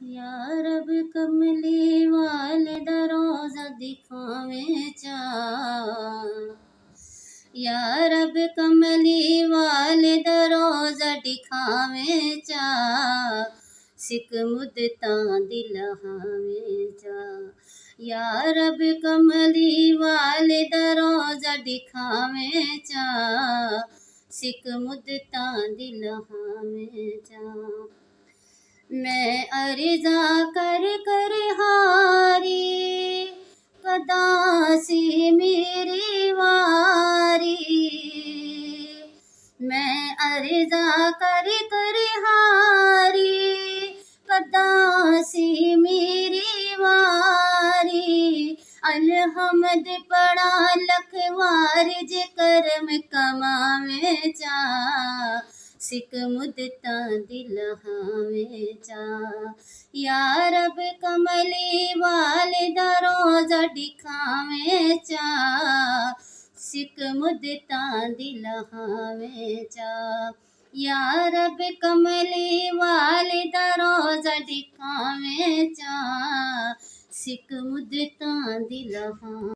या रब कमली वाले दा रोज़ा दिखावे चा, या रब कमली वाले दा रोज़ा दिखावे चा, सिक मुद्दतां दी लहावे चा। या रब कमली वाले दा रोज़ा दिखावे चा, सिक मुद्दतां दी लहावे चा। मैं अर्ज़ा कर कर हारी, कदासी मेरी वारी। मैं अर्ज़ा कर कर हारी, कदासी मेरी वारी। अलहमद पढ़ा लखवार जे करम कमावे चा, सिक मुद्दतां दी लहावे चा। या रब कमली वाले दा रोज़ा दिखावे चा, सिक मुद्दतां दी लहावे चा। या रब कमली वाले दा रोज़ा दिखावे चा, सिक मुद्दतां दी लहावे